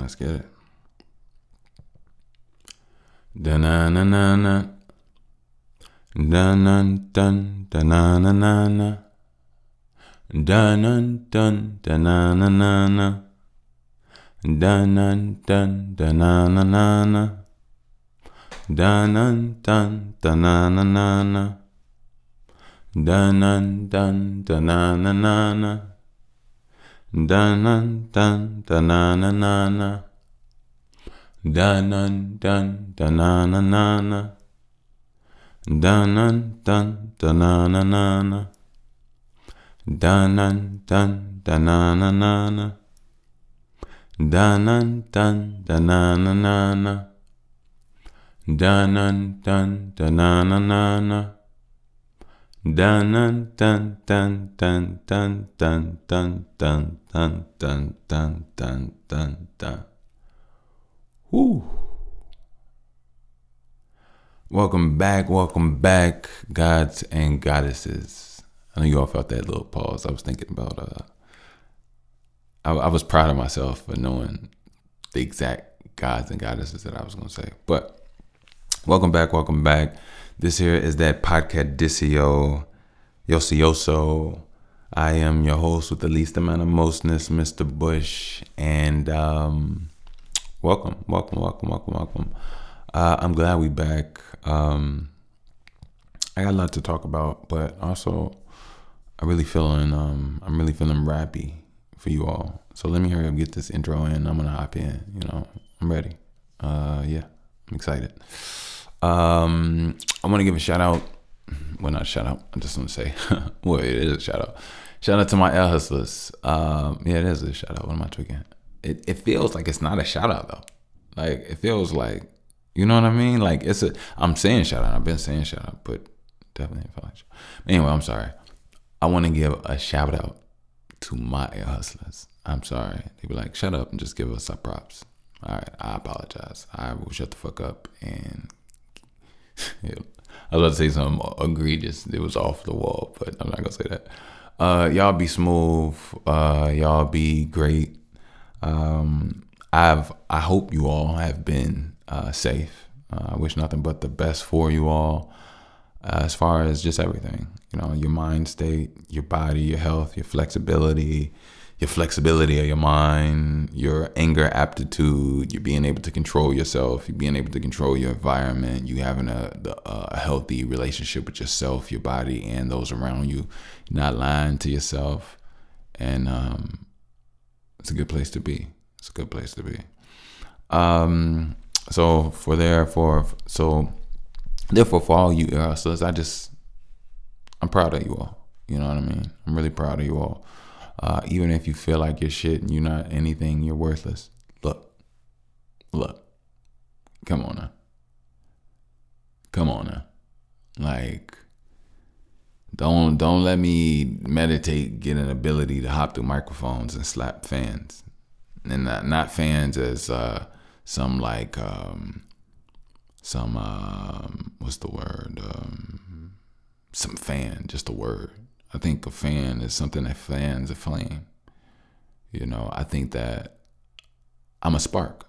Let's get it. Da-na-na-na-na. Dun-dun-dun, da-na-na-na-na. Dun-dun-dun, da-na-na-na-na. Dun-dun-dun, da-na-na-na-na. Dun-dun-dun, da-na-na-na-na. Dun-dun-dun, da-na-na-na-na. Dun-dun-dun, da-na-na-na-na. Dun-dun-dun, da-na-na-na-na. Dun-dun-dun, da-na-na-na-na. Dun-dun-dun, da-na-na-na-na. Dun-dun-dun, da-na-na-na-na. Dun-dun-dun, da-na-na-na-na. Dun-dun-dun-dun-dun-dun-dun-dun-dun-dun-dun-dun. Woo. Welcome back, gods and goddesses. I know you all felt that little pause. I was thinking about, I was proud of myself for knowing the exact gods and goddesses that I was going to say. But welcome back. This here is that Podcastissio, Yosioso. I am your host with the least amount of mostness, Mr. Bush. And welcome. I'm glad we back. I got a lot to talk about, but also I'm really feeling rappy for you all. So let me hurry up, get this intro in. I'm gonna hop in. I'm ready. Yeah, I'm excited. I want to give a shout out. Well, not a shout out. I'm just gonna say, well, it is a shout out. Shout out to my L hustlers. Yeah, it is a shout out. What am I tweaking? It feels like it's not a shout out though. Like it feels like. You know what I mean? Like I'm saying shout out. I've been saying shout out, but definitely feel like shout out. Anyway, I'm sorry. I want to give a shout out to my ear hustlers. I'm sorry. They be like, shut up and just give us our props. All right, I apologize. I will shut the fuck up. And I was about to say something egregious. It was off the wall, but I'm not gonna say that. Y'all be smooth. Y'all be great. I hope you all have been safe. I wish nothing but the best for you all as far as just everything. Your mind state, your body, your health, your flexibility of your mind, your anger aptitude, you being able to control yourself, you being able to control your environment, you having a healthy relationship with yourself, your body, and those around you, not lying to yourself. And it's a good place to be. Therefore, for all you ear hustlers, I'm proud of you all. You know what I mean? I'm really proud of you all. Even if you feel like you're shit and you're not anything, you're worthless. Look. Come on now. Like, don't let me meditate, get an ability to hop through microphones and slap fans. And not fans as some fan, just a word. I think a fan is something that fans a flame. I think that I'm a spark.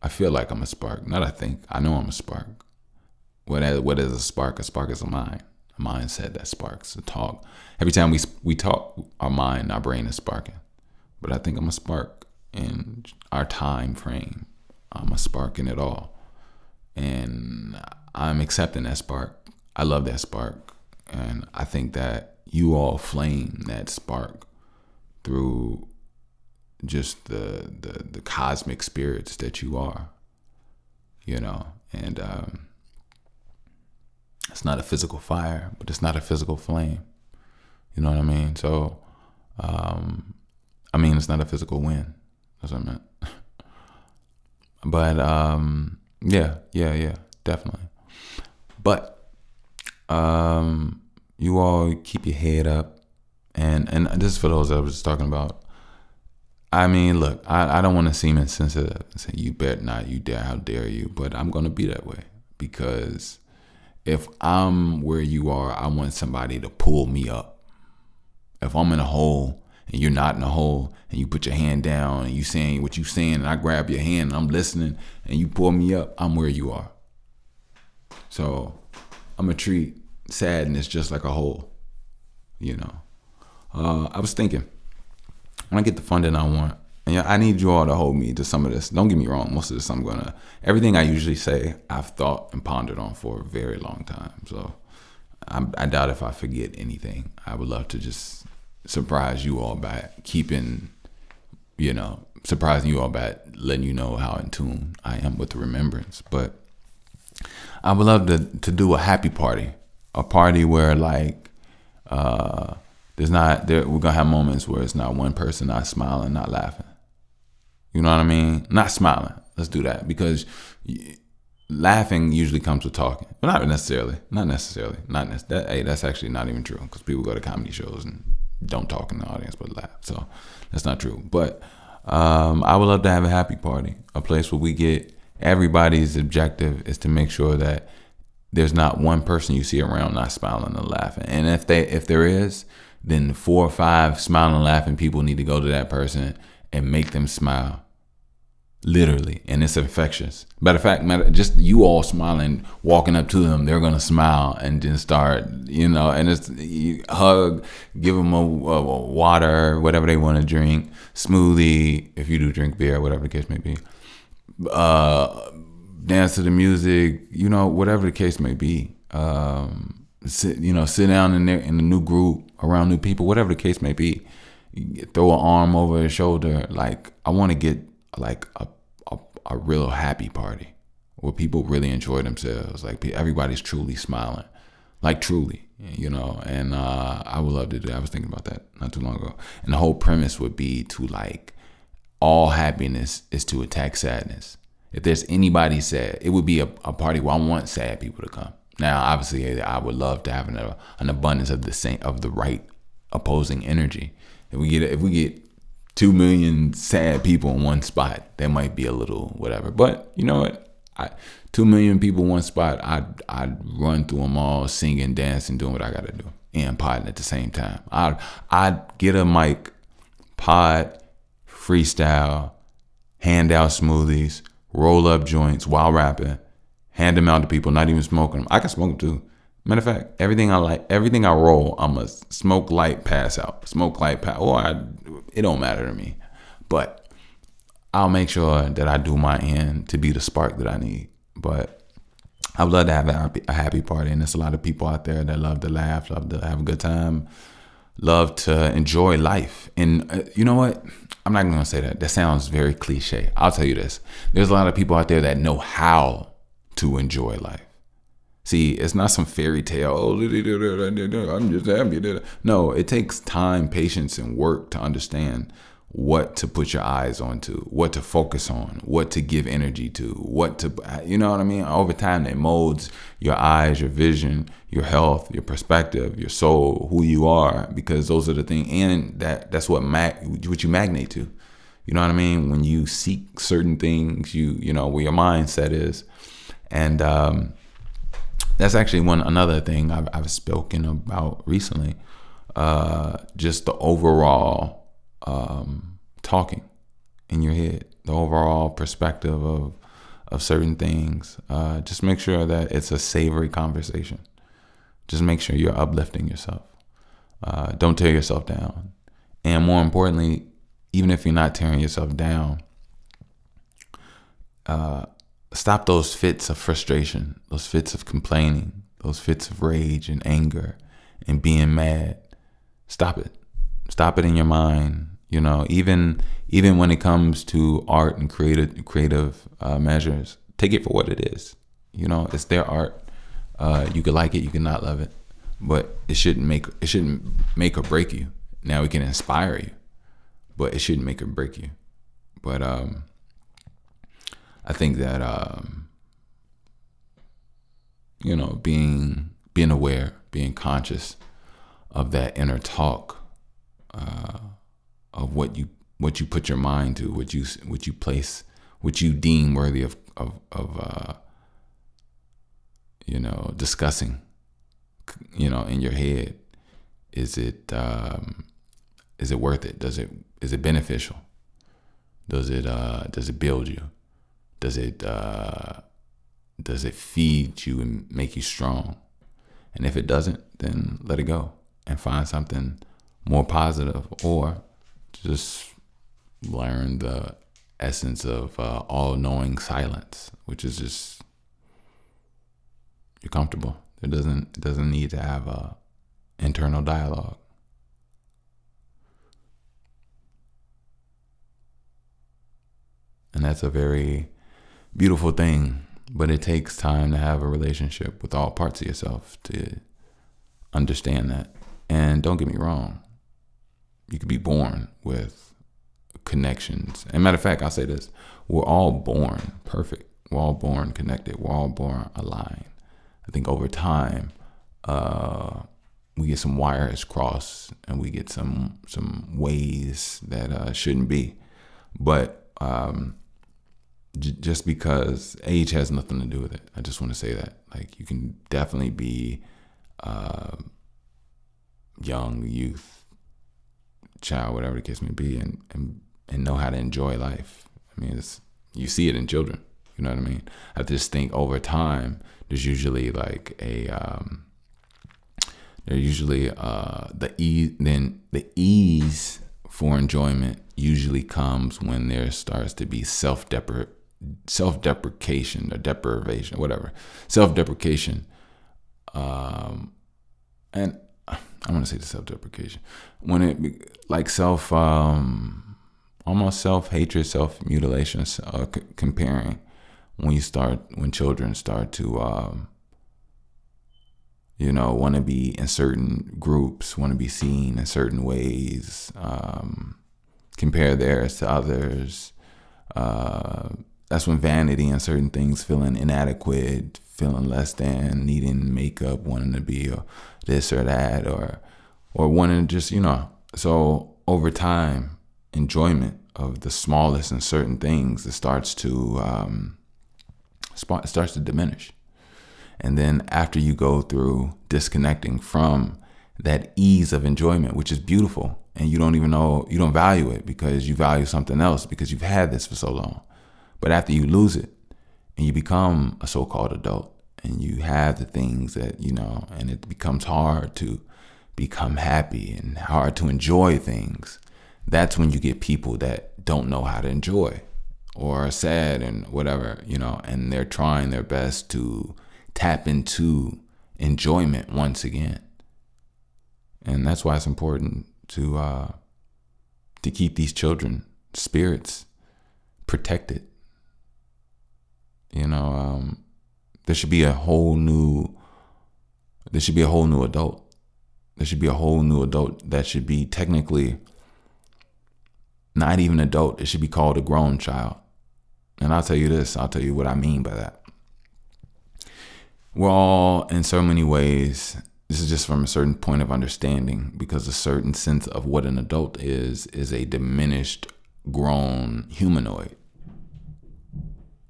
I feel like I'm a spark. Not I think. I know I'm a spark. What is a spark? A spark is a mind. A mindset that sparks. A talk. Every time we talk, our brain is sparking. But I think I'm a spark in our time frame. I'm a spark in it all. And I'm accepting that spark. I love that spark. And I think that you all flame that spark through just the cosmic spirits that you are, and it's not a physical fire, but it's not a physical flame. You know what I mean? So, it's not a physical wind. That's what I meant. But, yeah, definitely. But, you all keep your head up, and this is for those that I was just talking about. Look, I don't want to seem insensitive and say you bet not, you dare, how dare you, but I'm gonna be that way because if I'm where you are, I want somebody to pull me up. If I'm in a hole and you're not in a hole, and you put your hand down and you saying what you saying, and I grab your hand and I'm listening, and you pull me up, I'm where you are. So I'm gonna treat sadness just like a hole, you know. I was thinking, when I get the funding I want, and yeah, I need you all to hold me to some of this. Don't get me wrong, most of this everything I usually say, I've thought and pondered on for a very long time. So I doubt if I forget anything. I would love to just surprise you all by surprising you all by letting you know how in tune I am with the remembrance. But I would love to do a happy party, a party where like we're gonna have moments where it's not one person not smiling, not laughing. You know what I mean? Not smiling. Let's do that, because laughing usually comes with talking, but not necessarily. That's actually not even true, because people go to comedy shows and don't talk in the audience but laugh. So that's not true. But I would love to have a happy party, a place where everybody's objective is to make sure that there's not one person you see around not smiling and laughing. And if there is, then 4 or 5 smiling and laughing people need to go to that person and make them smile. Literally. And it's infectious. Matter of fact, just you all smiling, walking up to them, they're going to smile and then start, and it's hug, give them a water, whatever they want to drink, smoothie, if you do drink beer, whatever the case may be. Dance to the music, whatever the case may be. Sit down in a new group around new people, whatever the case may be. Throw an arm over his shoulder. Like, I want to get like a real happy party where people really enjoy themselves. Like, everybody's truly smiling, like truly, and I would love to do that. I was thinking about that not too long ago. And the whole premise would be to like, all happiness is to attack sadness. If there's anybody sad, it would be a party where I want sad people to come. Now, obviously, I would love to have an abundance of the right opposing energy. If we get 2 million sad people in one spot, that might be a little whatever. But you know what? 2 million people in one spot, I'd run through them all, singing, dancing, doing what I got to do, and podding at the same time. I'd get a mic, pod, freestyle, hand out smoothies, roll up joints while rapping, hand them out to people, not even smoking them. I can smoke them too. Matter of fact, everything I roll, I'm a smoke light, pass out. Smoke light, it don't matter to me. But I'll make sure that I do my end to be the spark that I need. But I would love to have a happy party, and there's a lot of people out there that love to laugh, love to have a good time, love to enjoy life. And you know what? I'm not going to say that. That sounds very cliche. I'll tell you this. There's a lot of people out there that know how to enjoy life. See, it's not some fairy tale. Oh, I'm just happy. No, it takes time, patience, and work to understand what to put your eyes onto, what to focus on, what to give energy to, you know what I mean? Over time, that molds your eyes, your vision, your health, your perspective, your soul, who you are, because those are the things, and that's what you magnate to. You know what I mean? When you seek certain things, you know where your mindset is, and that's actually another thing I've spoken about recently. Just the overall talking in your head, the overall perspective of certain things. Just make sure that it's a savory conversation. Just make sure you're uplifting yourself. Don't tear yourself down. And more importantly, even if you're not tearing yourself down, stop those fits of frustration, those fits of complaining, those fits of rage and anger and being mad. Stop it. Stop it in your mind. You know, even when it comes to art and creative measures, take it for what it is. You know, it's their art. You could like it, you could not love it, but it shouldn't make or break you. Now it can inspire you, but it shouldn't make or break you. But I think that you know, being aware, being conscious of that inner talk, of what you put your mind to, what you place, what you deem worthy of you know, discussing, you know, in your head. Is it Is it worth it? Is it beneficial? Does it build you? Does it feed you and make you strong? And if it doesn't, then let it go and find something more positive, or just learn the essence of all-knowing silence, which is just you're comfortable. It doesn't need to have a internal dialogue. And that's a very beautiful thing, but it takes time to have a relationship with all parts of yourself to understand that. And don't get me wrong, you could be born with connections. And matter of fact, I'll say this, we're all born perfect. We're all born connected. We're all born aligned. I think over time, we get some wires crossed and we get some ways that shouldn't be. But just because age has nothing to do with it, I just want to say that. Like, you can definitely be young, youth, child, whatever the case may be, and know how to enjoy life. I mean, you see it in children. You know what I mean? I just think over time, there's usually like the ease for enjoyment usually comes when there starts to be self-deprecation or deprivation, whatever, self-deprecation, and I want to say the self-deprecation when it like almost self-hatred, self-mutilation, comparing. When children start to, want to be in certain groups, want to be seen in certain ways, compare theirs to others. That's when vanity and certain things, feeling inadequate, feeling less than, needing makeup, wanting to be this or that, or wanting to just, so over time, enjoyment of the smallest and certain things, it starts to diminish. And then after you go through disconnecting from that ease of enjoyment, which is beautiful, and you don't even know, you don't value it because you value something else because you've had this for so long. But after you lose it and you become a so-called adult and you have the things that, and it becomes hard to become happy and hard to enjoy things, that's when you get people that don't know how to enjoy, or are sad and whatever, and they're trying their best to tap into enjoyment once again. And that's why it's important to keep these children spirits protected. There should be a whole new adult. There should be a whole new adult that should be technically not even adult. It should be called a grown child. And I'll tell you what I mean by that. We're all, in so many ways, this is just from a certain point of understanding, because a certain sense of what an adult is a diminished, grown humanoid,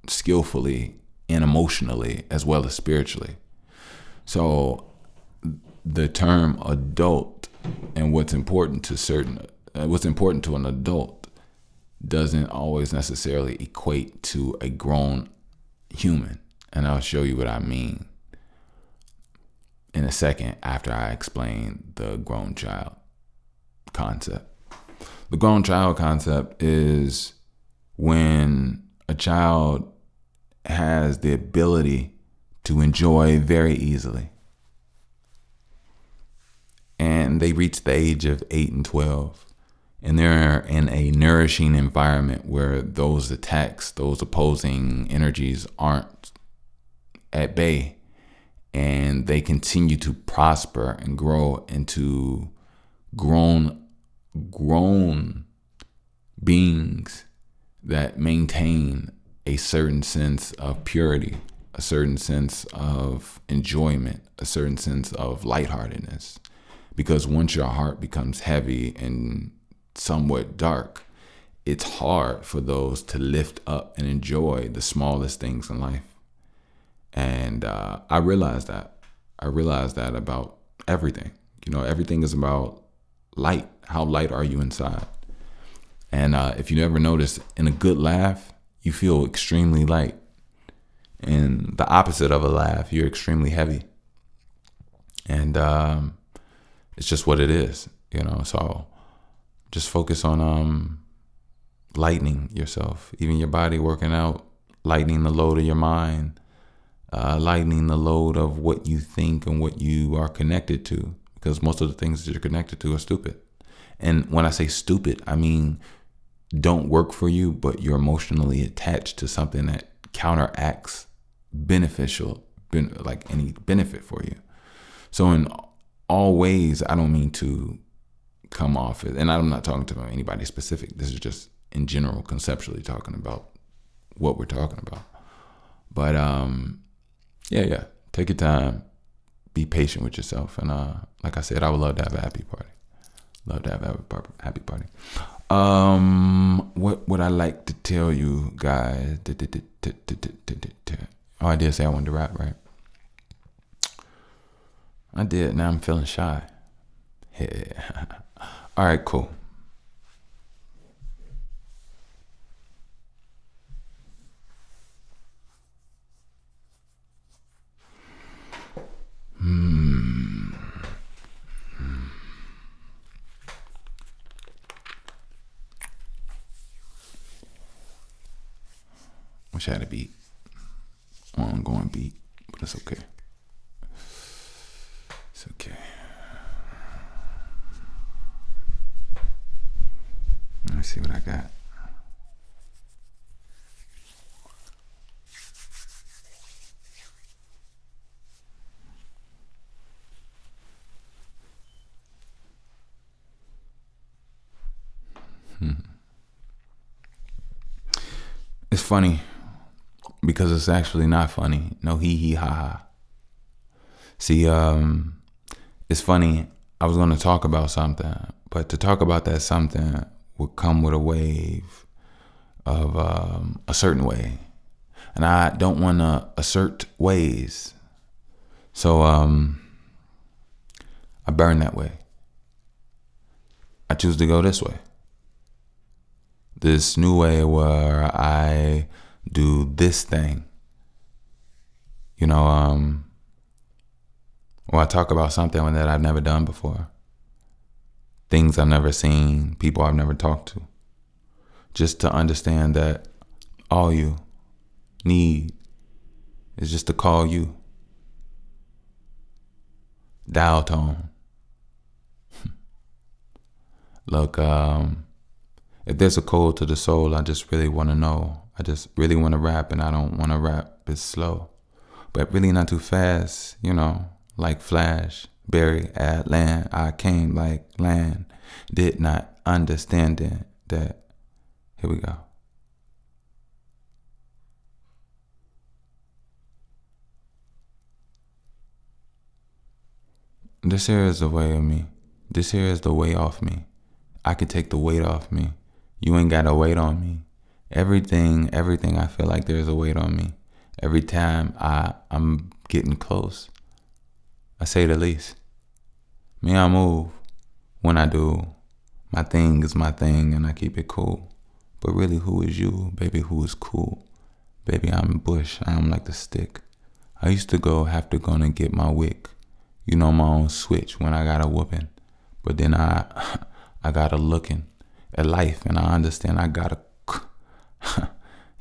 skillfully and emotionally as well as spiritually. So the term adult and what's important to an adult doesn't always necessarily equate to a grown human. And I'll show you what I mean in a second after I explain the grown child concept. The grown child concept is when a child has the ability to enjoy very easily. And they reach the age of 8 and 12. And they're in a nourishing environment where those attacks, those opposing energies aren't at bay. And they continue to prosper and grow into grown beings that maintain a certain sense of purity, a certain sense of enjoyment, a certain sense of lightheartedness. Because once your heart becomes heavy and somewhat dark, it's hard for those to lift up and enjoy the smallest things in life. And I realized that about everything. Everything is about light. How light are you inside? And if you ever notice, in a good laugh, you feel extremely light. And the opposite of a laugh, you're extremely heavy. And it's just what it is, So just focus on lightening yourself, even your body, working out, lightening the load of your mind, lightening the load of what you think and what you are connected to, because most of the things that you're connected to are stupid. And when I say stupid, I mean don't work for you, but you're emotionally attached to something that counteracts beneficial, like any benefit for you. So in all ways, I don't mean to come off it, and I'm not talking to anybody specific. This is just in general, conceptually talking about what we're talking about. But yeah, take your time, be patient with yourself, and like I said, I would love to have a happy party. Love to have a happy party. What would I like to tell you guys? Oh, I did say I wanted to rap, right? I did. Now I'm feeling shy. Yeah. All right, cool. Wish I had a beat, ongoing beat, but it's okay. It's okay. Let's see what I got. It's funny because it's actually not funny. No hee ha ha. See, it's funny. I was going to talk about something, but to talk about that something would come with a wave of a certain way. And I don't want to assert ways. So I burn that way. I choose to go this way. This new way where I do this thing. Or I talk about something that I've never done before. Things I've never seen, people I've never talked to. Just to understand that all you need is just to call you. Dial tone. Look, if there's a code to the soul, I just really want to know. I just really want to rap, and I don't want to rap it slow. But really not too fast, like Flash, Barry, at land. I came like land, did not understand it, that. Here we go. This here is the way of me. This here is the weight off me. I can take the weight off me. You ain't got a weight on me. Everything, I feel like there's a weight on me. Every time I'm getting close, I say the least. Me, I move. When I do, my thing is my thing and I keep it cool. But really, who is you? Baby, who is cool? Baby, I'm bush. I'm like the stick. I used to have to go and get my wick. My own switch when I got a whooping. But then I got a looking at life and I understand I gotta,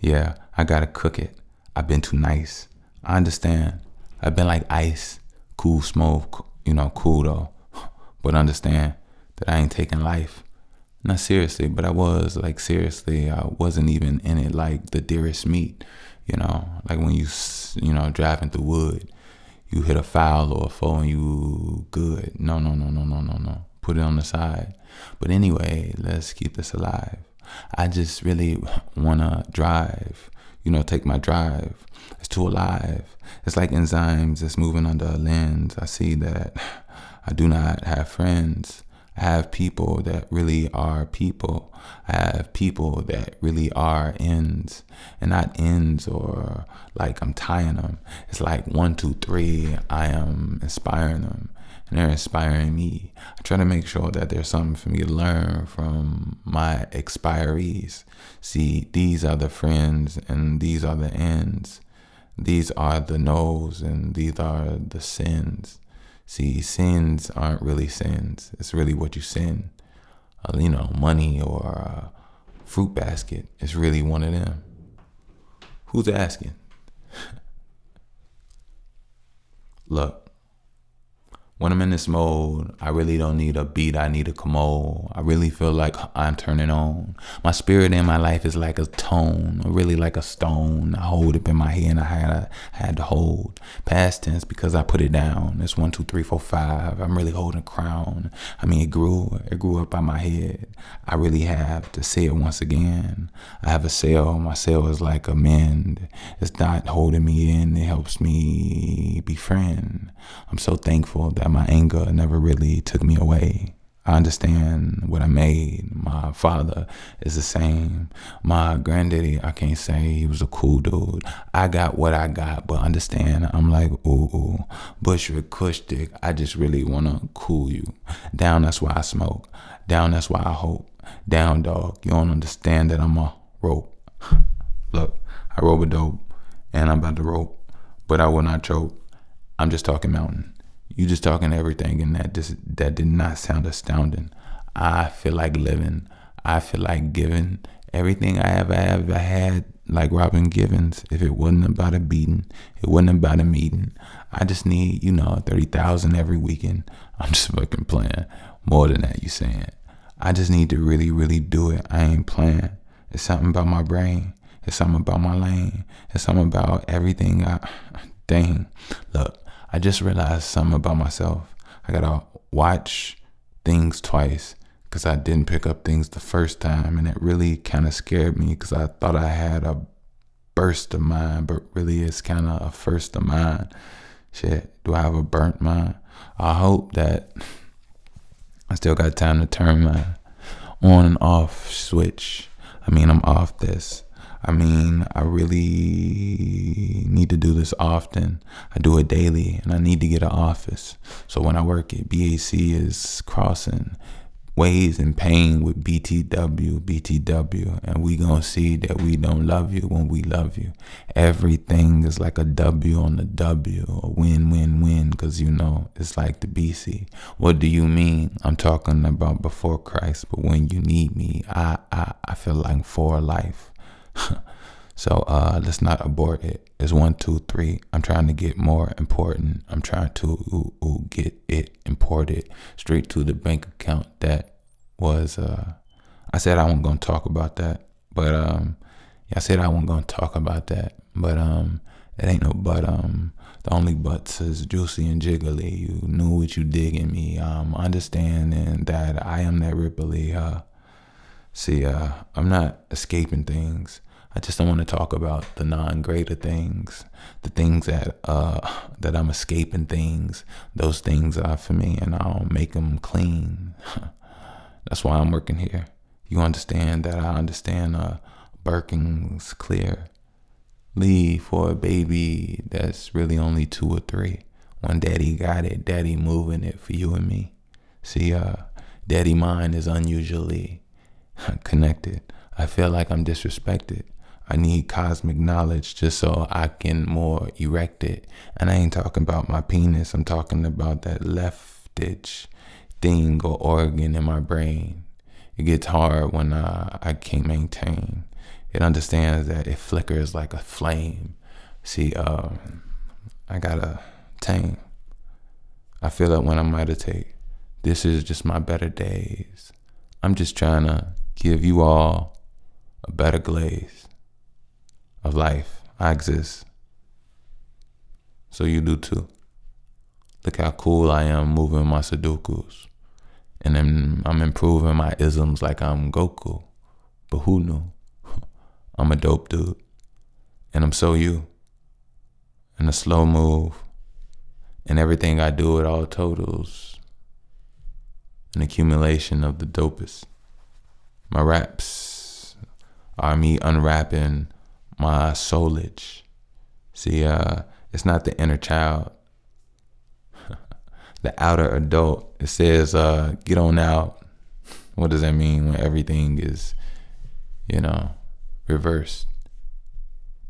yeah, I gotta cook it. I've been too nice. I understand. I've been like ice, cool, smoke, cool though. But understand that I ain't taking life. Not seriously, but I was like seriously. I wasn't even in it like the dearest meat, like when you driving through wood, you hit a foul or a foe and you good. No. Put it on the side. But anyway, let's keep this alive. I just really wanna drive, take my drive. It's too alive. It's like enzymes that's moving under a lens. I see that I do not have friends. I have people that really are people. I have people that really are ends, and not ends or like I'm tying them. It's like 1, 2, 3. I am inspiring them, and they're inspiring me. I try to make sure that there's something for me to learn from my expirees. See, these are the friends and these are the ends. These are the no's and these are the sins. See, sins aren't really sins. It's really what you sin. Money or a fruit basket is really one of them. Who's asking? Look, when I'm in this mode, I really don't need a beat, I need a commode. I really feel like I'm turning on. My spirit in my life is like a tone, or really like a stone. I hold it in my hand, I had to hold. Past tense because I put it down. It's 1, 2, 3, 4, 5. I'm really holding a crown. I mean, it grew up by my head. I really have to say it once again. I have a sail, my sail is like a mend. It's not holding me in, it helps me befriend. I'm so thankful that my anger never really took me away. I understand what I made. My father is the same. My granddaddy, I can't say he was a cool dude. I got what I got, but understand, I'm like, ooh, Bushwick, Kush Dick, I just really wanna cool you. Down, that's why I smoke. Down, that's why I hope. Down, dog, you don't understand that I'm a rope. Look, I rope a dope, and I'm about to rope, but I will not choke. I'm just talking mountain. You just talking everything, and that did not sound astounding. I feel like living. I feel like giving everything I ever had, like Robin Givens. If it wasn't about a beating, it wasn't about a meeting. I just need, 30,000 every weekend. I'm just fucking playing. More than that, you saying. I just need to really, really do it. I ain't playing. It's something about my brain. It's something about my lane. It's something about everything. Dang. Look, I just realized something about myself. I gotta watch things twice because I didn't pick up things the first time, and it really kind of scared me because I thought I had a burst of mind, but really it's kind of a first of mind. Shit, do I have a burnt mind? I hope that I still got time to turn my on and off switch. I'm off this. I really need to do this often. I do it daily, and I need to get an office. So when I work at BAC is crossing waves and pain with BTW, and we gonna see that we don't love you when we love you. Everything is like a W on the W, a win, because it's like the BC. What do you mean? I'm talking about before Christ, but when you need me, I feel like for life. So let's not abort it. It's 1, 2, 3. I'm trying to get more important. I'm trying to get it imported straight to the bank account. That was I said I wasn't gonna talk about that, but I said I wasn't gonna talk about that, but it ain't no but. The only buts is juicy and jiggly. You knew what you dig in me. Understanding that I am that Ripley. See, I'm not escaping things. I just don't want to talk about the non-greater things, the things that I'm escaping things. Those things are for me, and I'll make them clean. That's why I'm working here. You understand that I understand Birking's clear. Leave for a baby that's really only 2 or 3. When daddy got it, daddy moving it for you and me. See, daddy mind is unusually connected. I feel like I'm disrespected. I need cosmic knowledge just so I can more erect it. And I ain't talking about my penis. I'm talking about that leftage thing or organ in my brain. It gets hard when I can't maintain. It understands that it flickers like a flame. See, I gotta tame. I feel it when I meditate. This is just my better days. I'm just trying to give you all a better glaze of life. I exist. So you do too. Look how cool I am moving my Sudokus. And then I'm improving my isms like I'm Goku. But who knew? I'm a dope dude. And I'm so you. And a slow move. And everything I do, it all totals an accumulation of the dopest. My raps are me unwrapping my soulage. See, it's not the inner child. the outer adult. It says, get on out. What does that mean when everything is, reversed,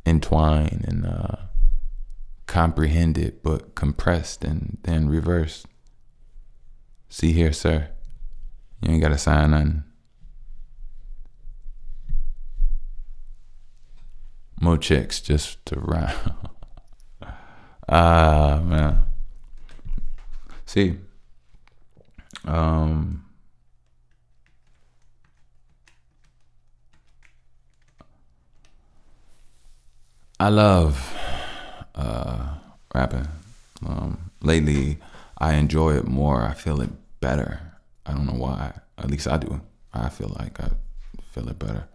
entwined, and comprehended, but compressed and then reversed? See here, sir. You ain't got to sign nothing. More checks just to rhyme. Man. See, I love rapping. Lately, I enjoy it more. I feel it better. I don't know why. At least I do. I feel like I feel it better.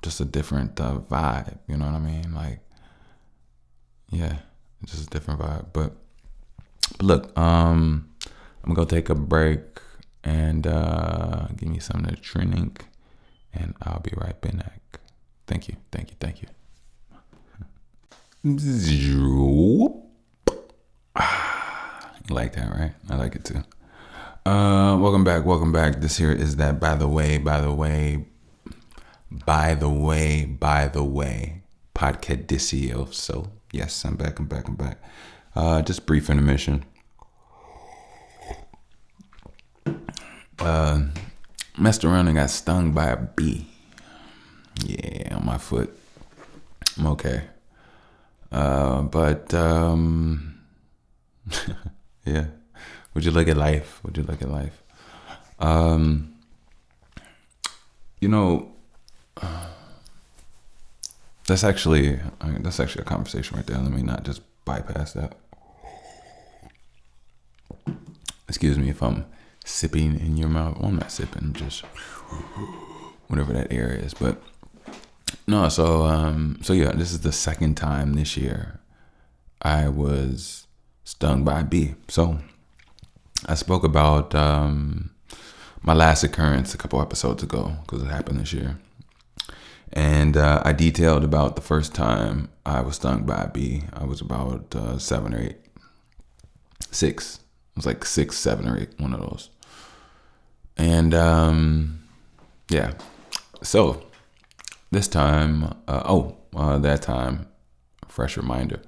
Just a different vibe. You know what I mean? Like, yeah, just a different vibe. But look, I'm gonna go take a break and give me something to drink, and I'll be right back. Thank you. You like that, right? I like it too. Welcome back. This here is that by the way, Podcadicio. So yes, I'm back. Just brief intermission. Messed around and got stung by a bee. Yeah, on my foot. I'm okay. But yeah. Would you look at life? That's actually a conversation right there. Let me not just bypass that. Excuse me if I'm sipping in your mouth. Well, I'm not sipping. I'm just whatever that air is. But no. So yeah. This is the second time this year I was stung by a bee. So I spoke about my last occurrence a couple episodes ago because it happened this year. And I detailed about the first time I was stung by a bee. I was about 7 or 8. 6. It was like 6, 7, or 8. One of those. And yeah. So this time, that time, fresh reminder.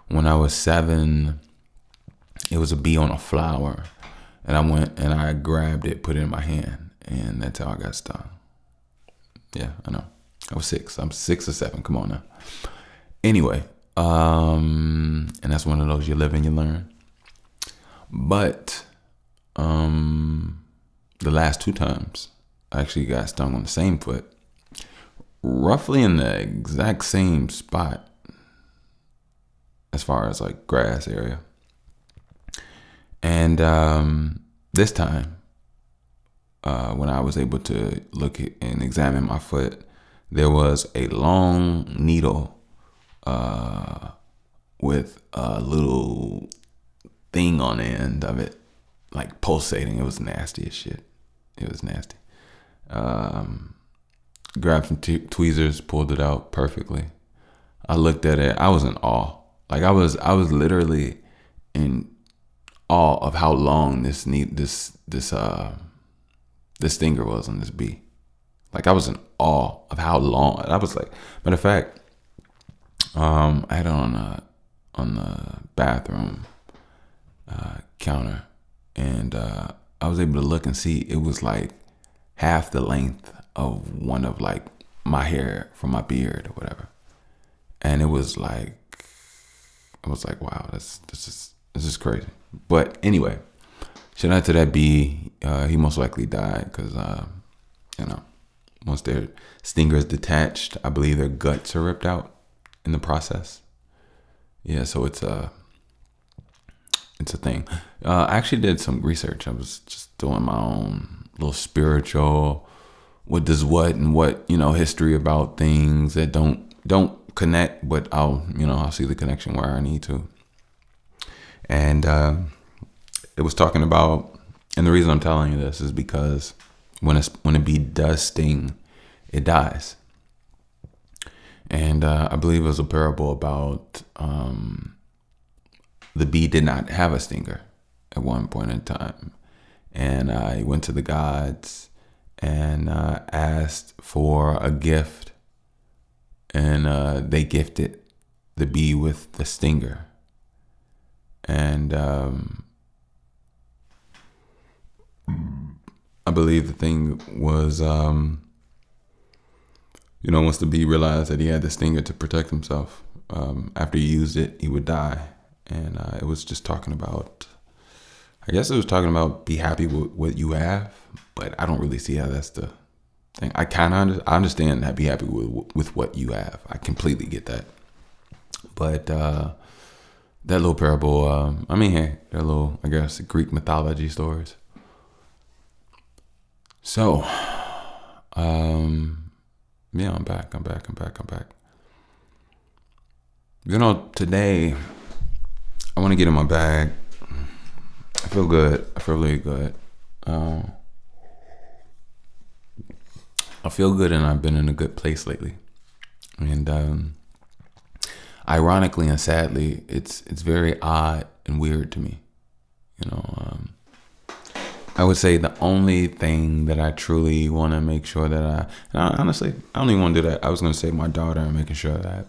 When I was 7, it was a bee on a flower. And I went and I grabbed it, put it in my hand. And that's how I got stung. Yeah, I know. I was 6. I'm 6 or 7. Come on now. Anyway, and that's one of those you live and you learn. But the last 2 times, I actually got stung on the same foot, roughly in the exact same spot, as far as like grass area. And this time, when I was able to look at and examine my foot, there was a long needle with a little thing on the end of it, like pulsating. It was nasty as shit. It was nasty. Grabbed some tweezers, pulled it out perfectly. I looked at it. I was in awe. Like I was literally in awe of how long this stinger was on this bee. Like I was in awe of how long. I was like, matter of fact, I had it on the bathroom counter, and I was able to look and see it was like half the length of one of like my hair from my beard or whatever. And it was like, wow, this is crazy. But anyway, shout out to that bee. He most likely died because once their stinger is detached, I believe their guts are ripped out in the process. Yeah, so it's a thing. I actually did some research. I was just doing my own little spiritual, what does what and what, history about things that don't connect, but I'll see the connection where I need to. And it was talking about, and the reason I'm telling you this is because when a bee does sting, it dies. And I believe it was a parable about the bee did not have a stinger. at one point in time. And I went to the gods and asked for a gift. And they gifted the bee with the stinger. And I believe the thing was, once the bee realized that he had the stinger to protect himself, after he used it, he would die. And it was just talking about, I guess it was talking about be happy with what you have, but I don't really see how that's the thing. I kind of understand that be happy with what you have. I completely get that. But that little parable, they're little, I guess, Greek mythology stories. So, yeah, I'm back. Today, I want to get in my bag. I feel good. I feel really good. I feel good, and I've been in a good place lately. And ironically and sadly, it's very odd and weird to me. I would say the only thing that I truly want to make sure that honestly, I don't even want to do that. I was going to say my daughter and making sure that,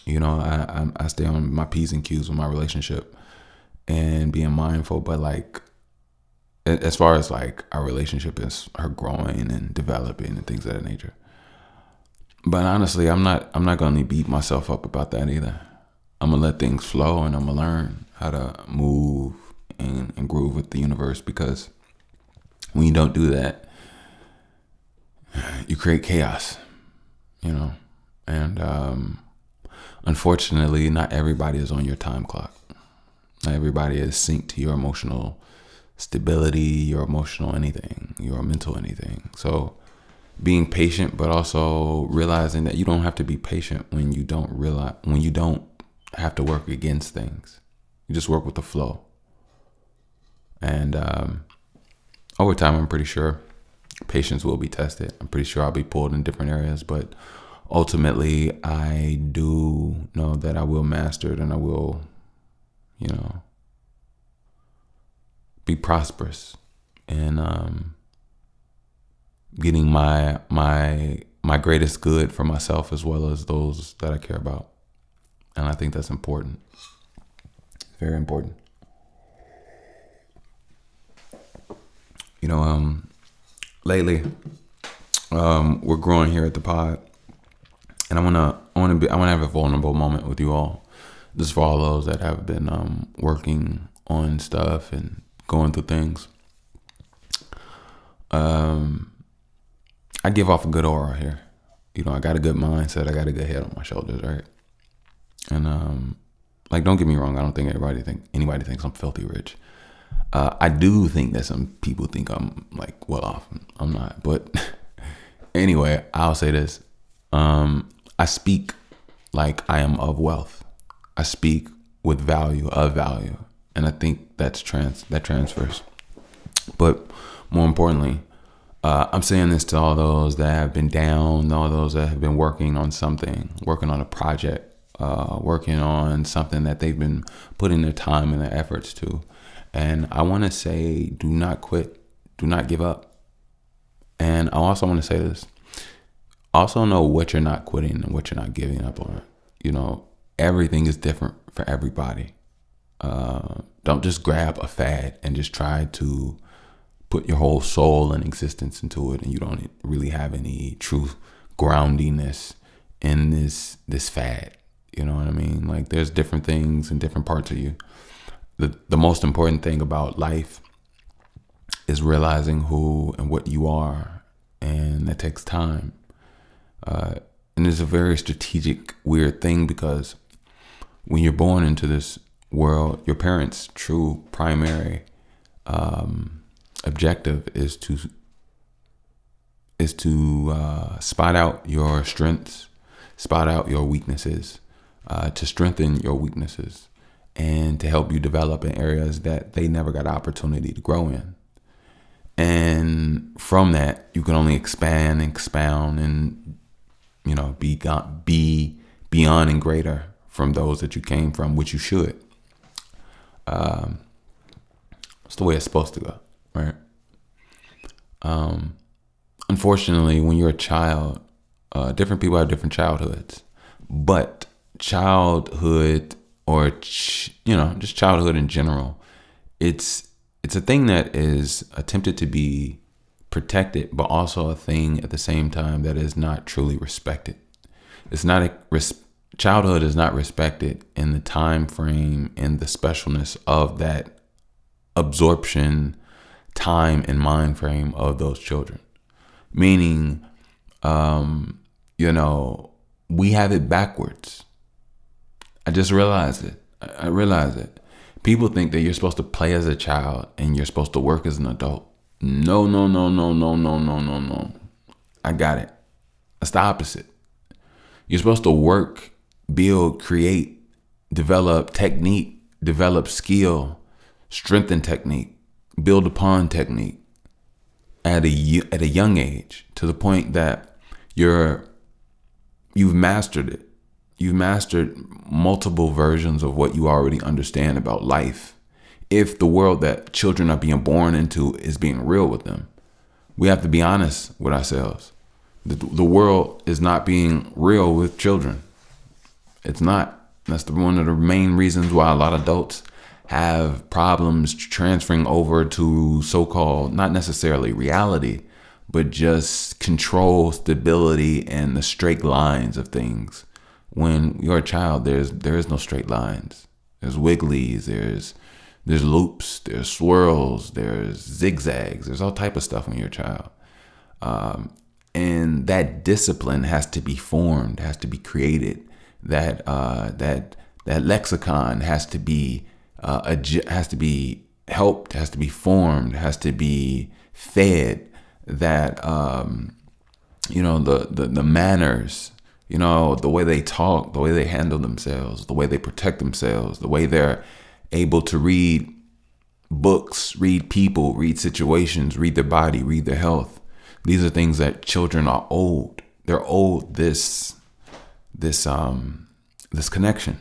I stay on my P's and Q's with my relationship and being mindful. But like, as far as like our relationship is her growing and developing and things of that nature. But honestly, I'm not going to beat myself up about that either. I'm going to let things flow, and I'm going to learn how to move and groove with the universe, because when you don't do that, you create chaos, and unfortunately, not everybody is on your time clock. Not everybody is synced to your emotional stability, your emotional anything, your mental anything. So being patient, but also realizing that you don't have to be patient when you don't have to work against things. You just work with the flow. And over time, I'm pretty sure patience will be tested. I'm pretty sure I'll be pulled in different areas, but ultimately, I do know that I will master it, and I will, be prosperous in getting my greatest good for myself, as well as those that I care about. And I think that's important. Very important. Lately, we're growing here at the pod, and I wanna have a vulnerable moment with you all. This is for all those that have been working on stuff and going through things. I give off a good aura here. I got a good mindset. I got a good head on my shoulders, right? And don't get me wrong. I don't think anybody thinks I'm filthy rich. I do think that some people think I'm like well off. I'm not, but anyway, I'll say this. I speak like I am of wealth. I speak with value, of value. And I think that transfers. But more importantly, I'm saying this to all those that have been down, all those that have been working on something, working on a project, working on something that they've been putting their time and their efforts to. And I want to say, do not quit. Do not give up. And I also want to say this. Also know what you're not quitting and what you're not giving up on. Everything is different for everybody. Don't just grab a fad and just try to put your whole soul and existence into it, and you don't really have any true groundiness in this fad. You know what I mean? Like, there's different things in different parts of you. The most important thing about life is realizing who and what you are, and that takes time. And it's a very strategic, weird thing, because when you're born into this world, your parents' true primary objective is to spot out your strengths, spot out your weaknesses, to strengthen your weaknesses, and to help you develop in areas that they never got an opportunity to grow in. And from that, you can only expand and expound and, be beyond and greater from those that you came from, which you should. It's the way it's supposed to go, right? Unfortunately, when you're a child, different people have different childhoods, but childhood, or just childhood in general, it's a thing that is attempted to be protected, but also a thing at the same time that is not truly respected. It's not childhood is not respected in the time frame and the specialness of that absorption time and mind frame of those children. Meaning, we have it backwards. I just realized it. I realized it. People think that you're supposed to play as a child and you're supposed to work as an adult. No, no, no, no, no, no, no, no, no. I got it. It's the opposite. You're supposed to work, build, create, develop technique, develop skill, strengthen technique, build upon technique at a young age, to the point that you've mastered it. You've mastered multiple versions of what you already understand about life. If the world that children are being born into is being real with them, we have to be honest with ourselves. The world is not being real with children. It's not. That's one of the main reasons why a lot of adults have problems transferring over to so-called, not necessarily reality, but just control, stability, and the straight lines of things. When you're a child, there is no straight lines. There's wigglies, there's loops, there's swirls, there's zigzags, there's all type of stuff when you're a child. And that discipline has to be formed, has to be created. That lexicon has to be helped, has to be formed, has to be fed. That the manners, the way they talk, the way they handle themselves, the way they protect themselves, the way they're able to read books, read people, read situations, read their body, read their health. These are things that children are owed. They're owed this connection.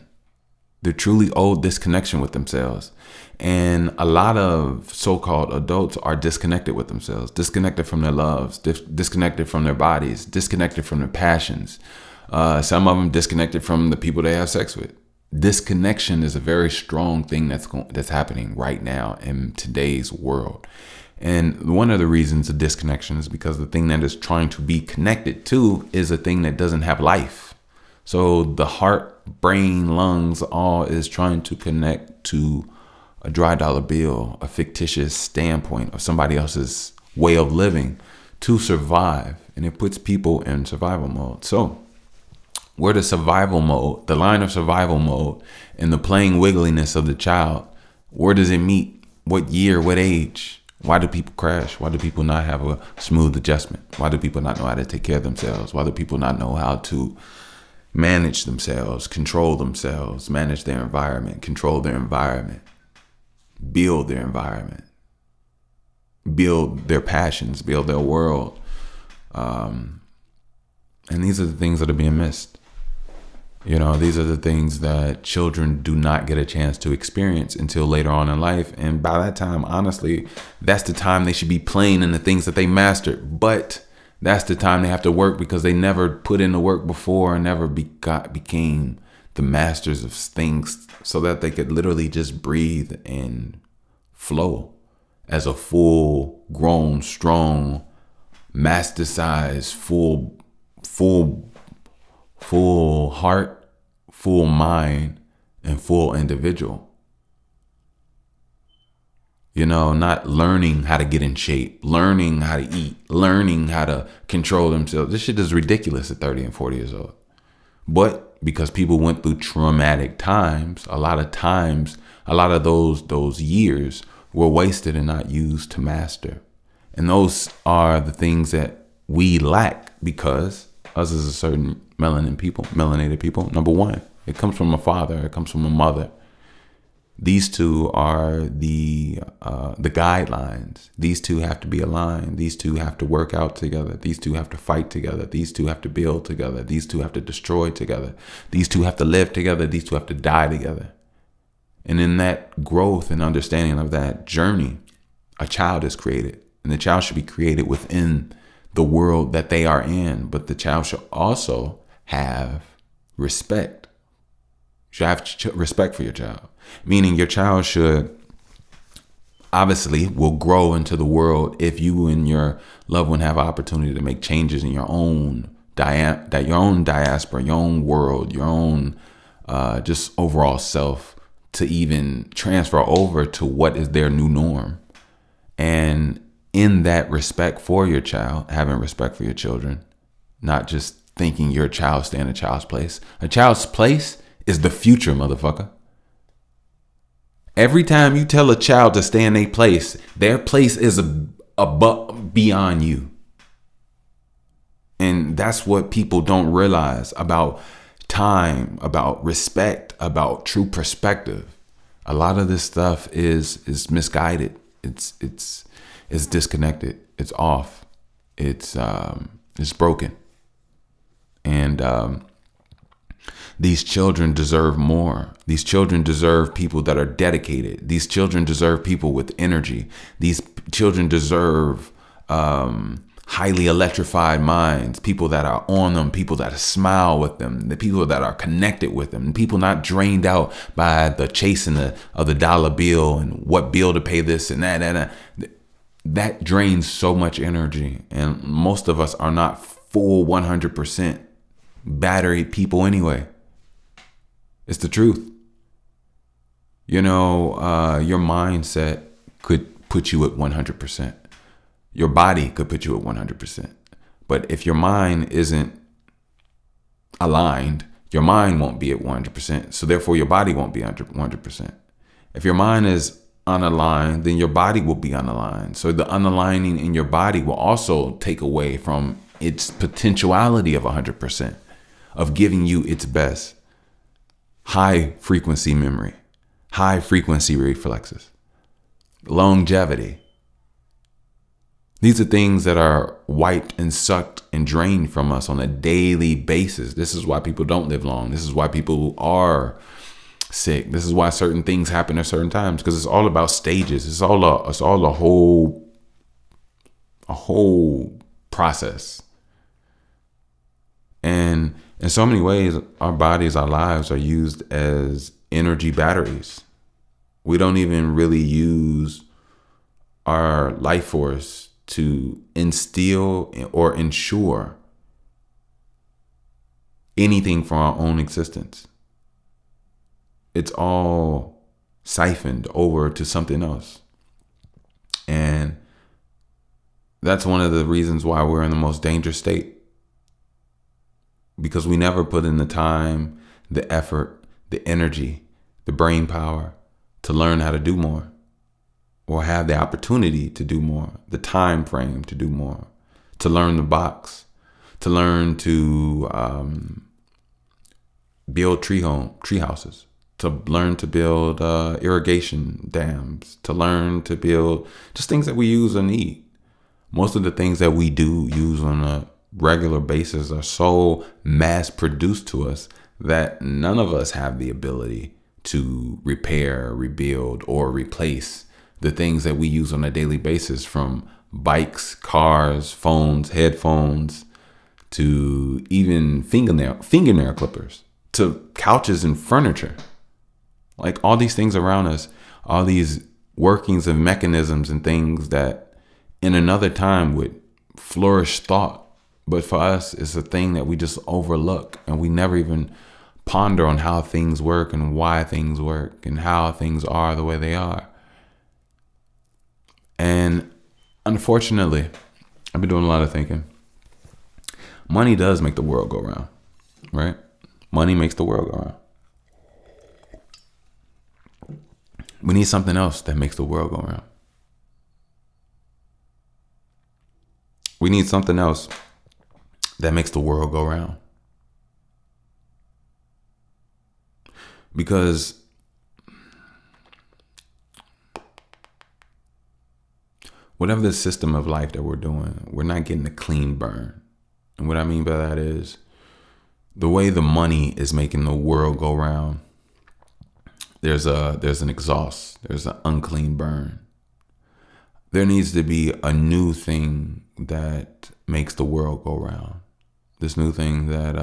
They're truly owed this connection with themselves. And a lot of so-called adults are disconnected with themselves, disconnected from their loves, disconnected from their bodies, disconnected from their passions. Some of them disconnected from the people they have sex with. Disconnection is a very strong thing that's happening right now in today's world. And one of the reasons of disconnection is because the thing that is trying to be connected to is a thing that doesn't have life. So the heart, brain, lungs, all is trying to connect to a dry dollar bill, a fictitious standpoint of somebody else's way of living to survive. And it puts people in survival mode. So where the survival mode, the line of survival mode, and the playing wiggliness of the child, where does it meet? What year? What age? Why do people crash? Why do people not have a smooth adjustment? Why do people not know how to take care of themselves? Why do people not know how to manage themselves, control themselves, manage their environment, control their environment, build their environment, build their passions, build their world? And these are the things that are being missed. These are the things that children do not get a chance to experience until later on in life. And by that time, honestly, that's the time they should be playing in the things that they mastered. But that's the time they have to work because they never put in the work before and never became the masters of things, so that they could literally just breathe and flow as a full grown, strong, master-sized, full heart, full mind, and full individual. Not learning how to get in shape, learning how to eat, learning how to control themselves. This shit is ridiculous at 30 and 40 years old. But because people went through traumatic times, a lot of those years were wasted and not used to master. And those are the things that we lack because us as a certain melanated people, number one, it comes from a father, it comes from a mother. These two are the guidelines. These two have to be aligned. These two have to work out together. These two have to fight together. These two have to build together. These two have to destroy together. These two have to live together. These two have to die together. And in that growth and understanding of that journey, A child is created, and the child should be created within the world that they are in. But the child should also have respect. You should have respect for your child, meaning your child should obviously will grow into the world if you and your loved one have opportunity to make changes in your own diaspora, your own world, your own just overall self, to even transfer over to what is their new norm. And in that respect for your child, having respect for your children, not just thinking your child stay in a child's place. A child's place is the future, motherfucker. Every time you tell a child to stay in their place is beyond you. And that's what people don't realize about time, about respect, about true perspective. A lot of this stuff is misguided. It's disconnected. It's off. It's broken. And these children deserve more. These children deserve people that are dedicated. These children deserve people with energy. These children deserve highly electrified minds, people that are on them, people that smile with them, the people that are connected with them, people not drained out by the chasing of the dollar bill and what bill to pay this and that. That drains so much energy. And most of us are not full 100% battery people anyway. It's the truth. You know, your mindset could put you at 100%. Your body could put you at 100%. But if your mind isn't aligned, your mind won't be at 100%. So therefore, your body won't be 100%. If your mind is unaligned, then your body will be unaligned. So the unaligning in your body will also take away from its potentiality of 100%, of giving you its best. High frequency memory, high frequency reflexes, longevity. These are things that are wiped and sucked and drained from us on a daily basis. This is why people don't live long. This is why people are sick. This is why certain things happen at certain times, because it's all about stages. It's all a whole process. And in so many ways, our bodies, our lives are used as energy batteries. We don't even really use our life force to instill or ensure anything for our own existence. It's all siphoned over to something else. And that's one of the reasons why we're in the most dangerous state. Because we never put in the time, the effort, the energy, the brain power to learn how to do more, or have the opportunity to do more, the time frame to do more, to learn the box, to learn to build tree houses, to learn to build irrigation dams, to learn to build just things that we use or need. Most of the things that we do use on a regular basis are so mass produced to us that none of us have the ability to repair, rebuild, or replace the things that we use on a daily basis, from bikes, cars, phones, headphones, to even fingernail clippers, to couches and furniture. Like all these things around us, all these workings of mechanisms and things that in another time would flourish thought. But for us, it's a thing that we just overlook, and we never even ponder on how things work and why things work and how things are the way they are. And unfortunately, I've been doing a lot of thinking. Money does make the world go round, right? Money makes the world go round. We need something else that makes the world go round. We need something else that makes the world go round. Because whatever the system of life that we're doing, we're not getting a clean burn. And what I mean by that is the way the money is making the world go round, there's an exhaust, there's an unclean burn. there needs to be a new thing that makes the world go round. This new thing that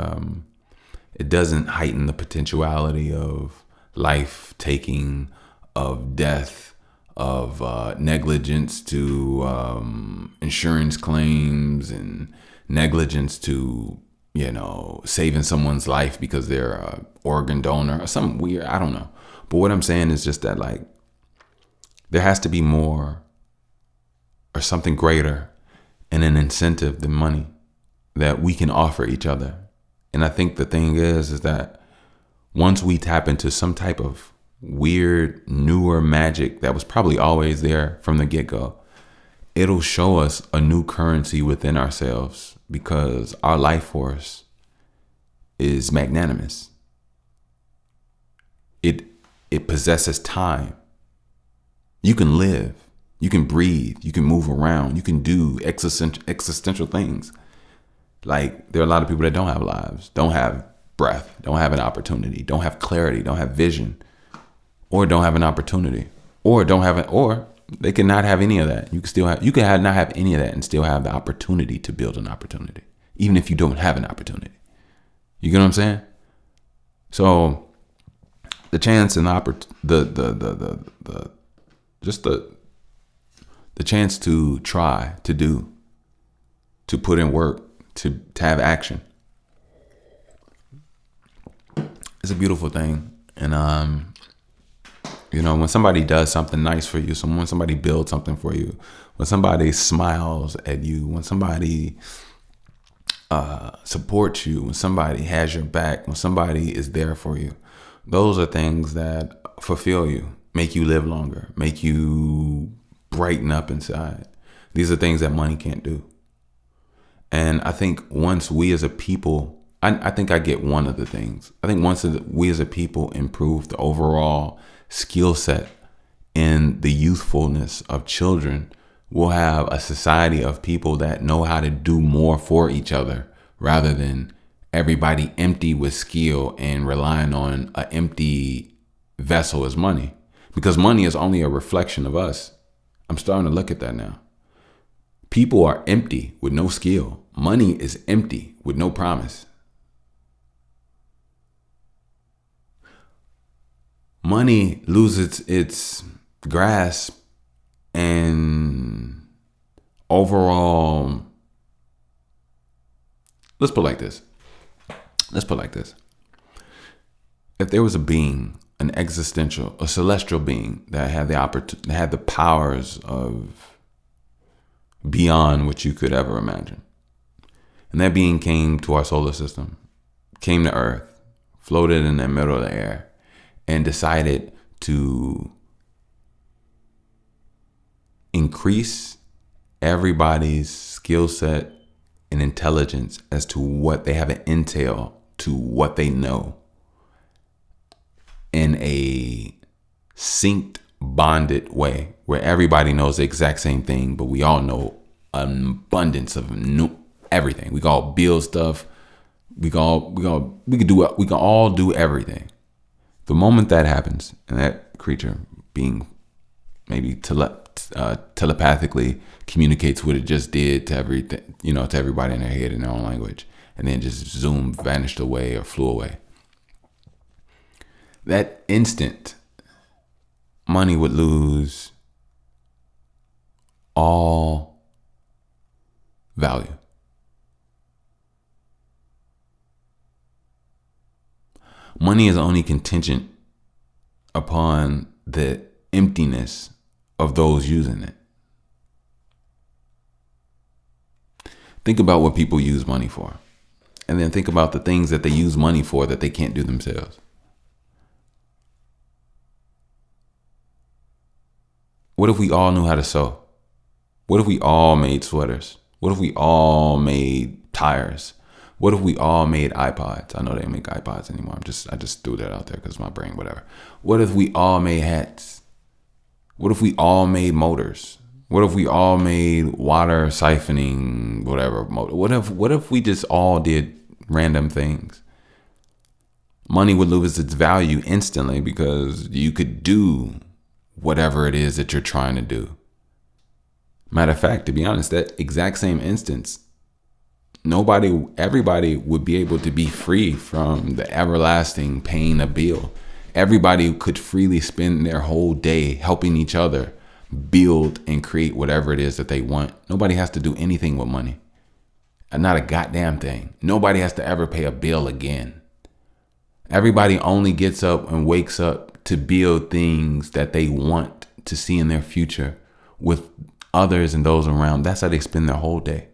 it doesn't heighten the potentiality of life taking, of death, of negligence to insurance claims, and negligence to, saving someone's life because they're a organ donor or something weird. I don't know. But what I'm saying is just that, like, there has to be more or something greater and an incentive than money that we can offer each other. And I think the thing is that once we tap into some type of weird, newer magic that was probably always there from the get-go, it'll show us a new currency within ourselves, because our life force is magnanimous. It possesses time. You can live, you can breathe, you can move around, you can do existential things. Like, there are a lot of people that don't have lives, don't have breath, don't have an opportunity, don't have clarity, don't have vision, or don't have an opportunity, or they can not have any of that. You can not have any of that and still have the opportunity to build an opportunity, even if you don't have an opportunity. You get what I'm saying? So the chance and the chance to try, to do, to put in work, to have action, it's a beautiful thing. And when somebody does something nice for you, when somebody builds something for you, when somebody smiles at you, when somebody supports you, when somebody has your back, when somebody is there for you, those are things that fulfill you, make you live longer, make you brighten up inside. These are things that money can't do. And I think once we as a people, I think I get one of the things. I think once we as a people improve the overall skill set in the youthfulness of children, we'll have a society of people that know how to do more for each other, rather than everybody empty with skill and relying on an empty vessel as money. Because money is only a reflection of us. I'm starting to look at that now. People are empty with no skill. Money is empty with no promise. Money loses its grasp and overall, let's put it like this. If there was a being, a celestial being that had the powers of beyond what you could ever imagine, and that being came to our solar system, came to Earth, floated in the middle of the air, and decided to increase everybody's skill set and intelligence as to what they have an intel to what they know in a synced, bonded way, where everybody knows the exact same thing, but we all know an abundance of everything. We can all build stuff. We can all do everything. The moment that happens, and that creature being maybe telepathically communicates what it just did to everything, to everybody in their head in their own language, and then just vanished away or flew away. That instant, money would lose all value. Money is only contingent upon the emptiness of those using it. Think about what people use money for, and then think about the things that they use money for that they can't do themselves. What if we all knew how to sew? What if we all made sweaters? What if we all made tires? What if we all made iPods? I know they don't make iPods anymore. I just threw that out there because my brain, whatever. What if we all made hats? What if we all made motors? What if we all made water siphoning, whatever motor? What if we just all did random things? Money would lose its value instantly because you could do whatever it is that you're trying to do. Matter of fact, to be honest, that exact same instance, everybody would be able to be free from the everlasting pain of bill. Everybody could freely spend their whole day helping each other build and create whatever it is that they want. Nobody has to do anything with money. And not a goddamn thing. Nobody has to ever pay a bill again. Everybody only gets up and wakes up to build things that they want to see in their future with others and those around. That's how they spend their whole day.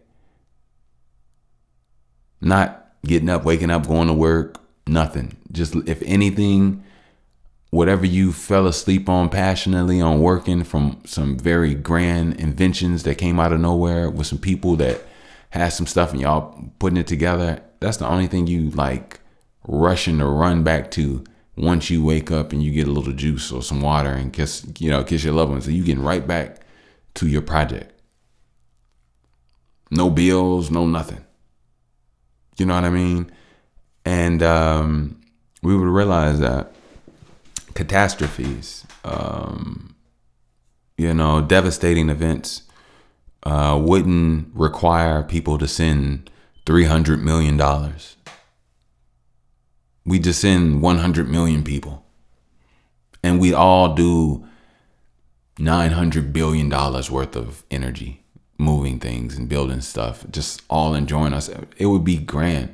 Not getting up, waking up, going to work, nothing. Just, if anything, whatever you fell asleep on passionately on working from some very grand inventions that came out of nowhere with some people that had some stuff and y'all putting it together. That's the only thing you like rushing to run back to once you wake up and you get a little juice or some water and kiss your loved ones. So you getting right back to your project. No bills, no nothing. You know what I mean? And we would realize that catastrophes, devastating events wouldn't require people to send $300 million. We just send 100 million people. And we all do $900 billion worth of energy, moving things and building stuff, just all enjoying us. It would be grand.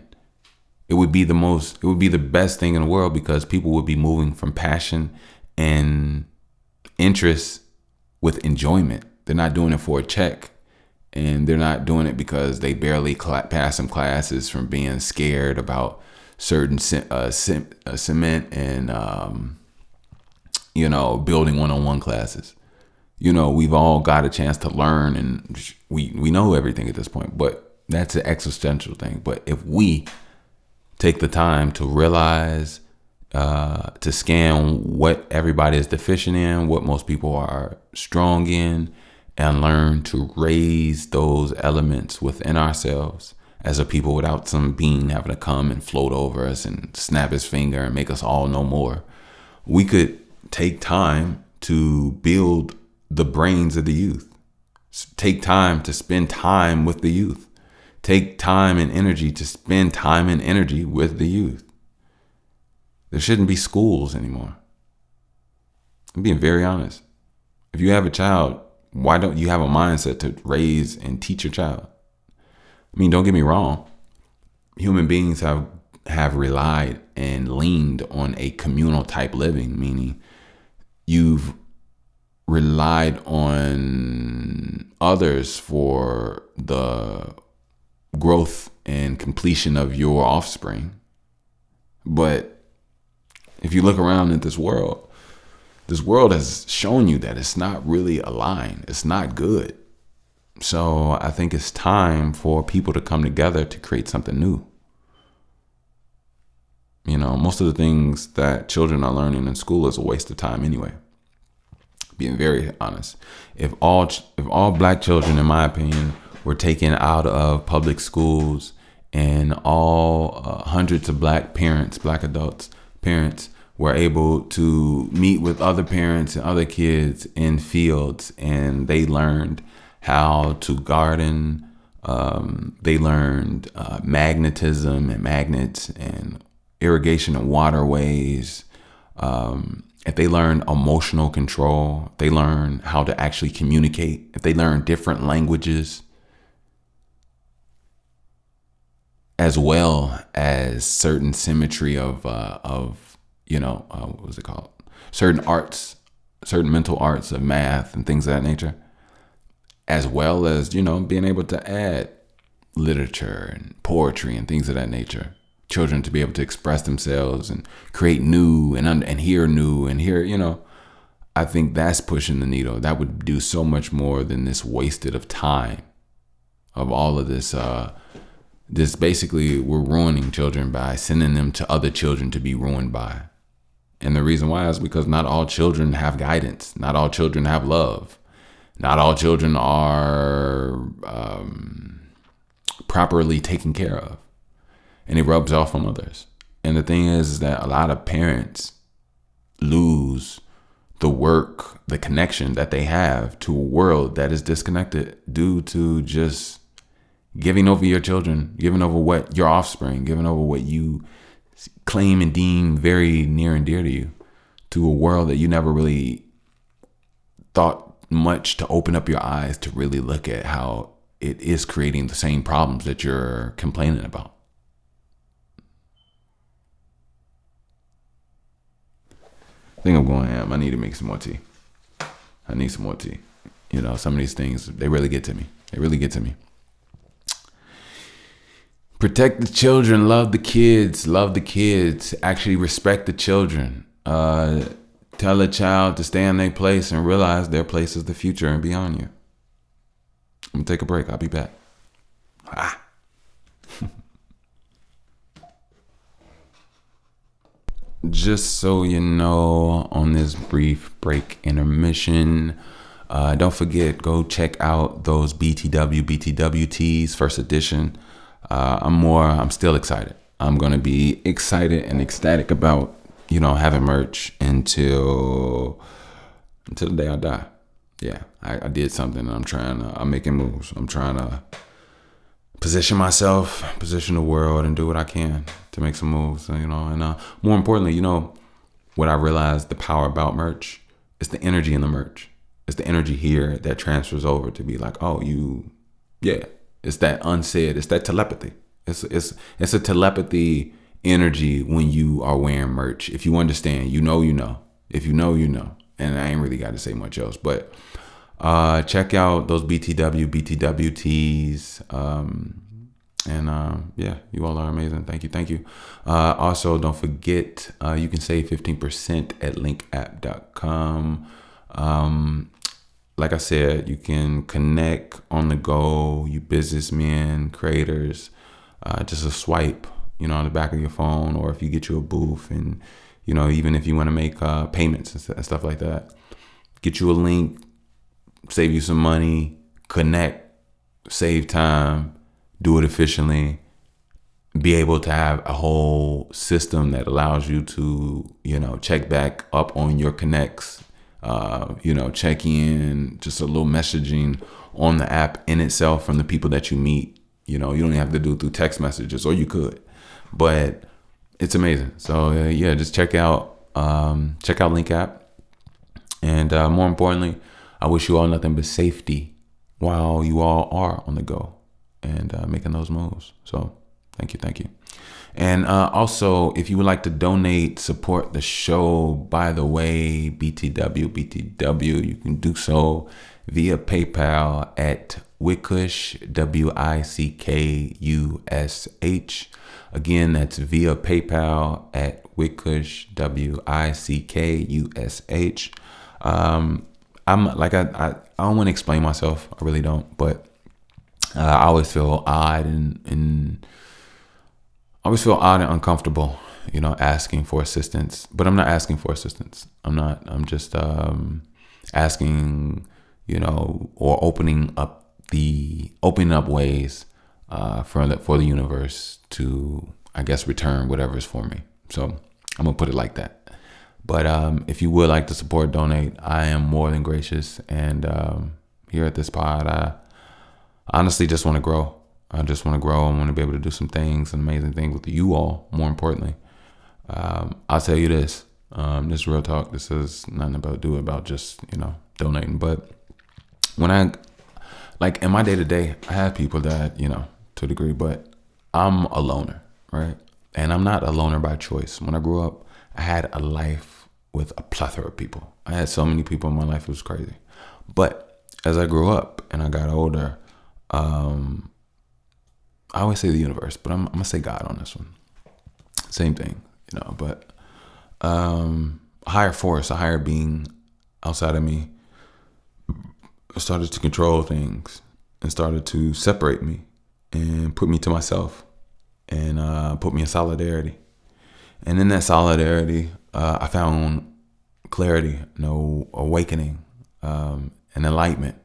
It would be the best thing in the world, because people would be moving from passion and interest with enjoyment. They're not doing it for a check, and they're not doing it because they barely pass some classes from being scared about certain cement and, building one-on-one classes. We've all got a chance to learn, and we know everything at this point, but that's an existential thing. But if we take the time to realize, to scan what everybody is deficient in, what most people are strong in, and learn to raise those elements within ourselves as a people without some being having to come and float over us and snap his finger and make us all know more. We could take time to build the brains of the youth. Take time to spend time with the youth. Take time and energy to spend time and energy with the youth. There shouldn't be schools anymore. I'm being very honest. If you have a child, why don't you have a mindset to raise and teach your child? I mean, don't get me wrong. Human beings have relied and leaned on a communal type living, meaning you've relied on others for the growth and completion of your offspring. But if you look around at this world has shown you that it's not really aligned. It's not good. So I think it's time for people to come together to create something new. Most of the things that children are learning in school is a waste of time anyway. Being very honest. If all black children, in my opinion, were taken out of public schools, and all hundreds of black adults, parents, were able to meet with other parents and other kids in fields, and they learned how to garden. They learned magnetism and magnets and irrigation of waterways. If they learn emotional control, they learn how to actually communicate. If they learn different languages, as well as certain symmetry of what was it called? Certain arts, certain mental arts of math and things of that nature, as well as, being able to add literature and poetry and things of that nature. Children to be able to express themselves and create new and hear new and hear, I think that's pushing the needle. That would do so much more than this wasted of time of all of this. This basically, we're ruining children by sending them to other children to be ruined by. And the reason why is because not all children have guidance. Not all children have love. Not all children are properly taken care of. And it rubs off on others. And the thing is that a lot of parents lose the work, the connection that they have to a world that is disconnected due to just giving over your children, giving over what your offspring, giving over what you claim and deem very near and dear to you, to a world that you never really thought much to open up your eyes to really look at how it is creating the same problems that you're complaining about. I think I'm going ham. I need to make some more tea. I need some more tea. You know, some of these things, they really get to me. They really get to me. Protect the children, love the kids, actually respect the children. Tell a child to stay in their place and realize their place is the future and beyond you. I'm gonna take a break. I'll be back. Just so you know, on this brief break intermission, don't forget, go check out those BTW tees, first edition. I'm still excited. I'm going to be excited and ecstatic about, having merch until the day I die. Yeah, I did something. I'm making moves. I'm trying to position myself, position the world, and do what I can to make some moves, and more importantly, what I realized, the power about merch is the energy in the merch. It's the energy here that transfers over to be like, it's that unsaid, it's that telepathy. It's a telepathy energy when you are wearing merch. If you understand, you know. If you know. And I ain't really got to say much else, but check out those BTW tees. You all are amazing. Thank you. Also, don't forget, you can save 15% at linkapp.com. Like I said, you can connect on the go, you businessmen, creators, just a swipe, on the back of your phone, or if you get you a booth, and, even if you want to make payments and stuff like that, get you a link, save you some money, connect, save time, do it efficiently, be able to have a whole system that allows you to, check back up on your connects, check in, just a little messaging on the app in itself from the people that you meet. You don't have to do it through text messages, or you could, but it's amazing. So just check out Link App. And more importantly, I wish you all nothing but safety while you all are on the go and making those moves. So thank you. And also, if you would like to donate, support the show, by the way, BTW, you can do so via PayPal at Wickush, WICKUSH. Again, that's via PayPal at Wickush, WICKUSH. I don't want to explain myself. I really don't, but I always feel odd and uncomfortable, asking for assistance. But I'm not asking for assistance. I'm just asking, or opening up ways for the universe to, I guess, return whatever is for me. So I'm gonna put it like that. But if you would like to support, donate, I am more than gracious. And here at this pod, I honestly just want to grow. I just want to grow. I want to be able to do some things, some amazing things with you all, more importantly. I'll tell you this. This is real talk. This is nothing about just, donating. But when in my day-to-day, I have people that, to a degree, but I'm a loner, right? And I'm not a loner by choice. When I grew up, I had a life with a plethora of people. I had so many people in my life, it was crazy. But as I grew up and I got older, I always say the universe, but I'm gonna say God on this one. Same thing, but a higher force, a higher being outside of me started to control things and started to separate me and put me to myself and put me in solidarity. And in that solidarity, I found clarity, awakening, and enlightenment.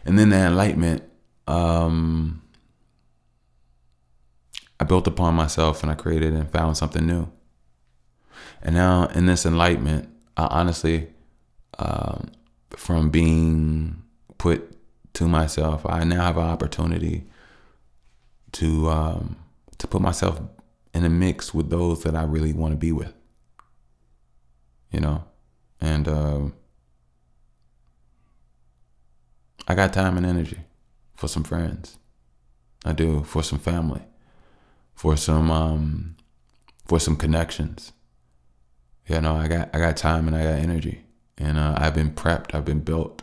And then that enlightenment, I built upon myself and I created and found something new. And now in this enlightenment, I honestly, from being put to myself, I now have an opportunity to put myself in a mix with those that I really want to be with, you know, and I got time and energy for some friends. I do, for some family, for some connections. You know, I got time and I got energy, and I've been prepped, I've been built,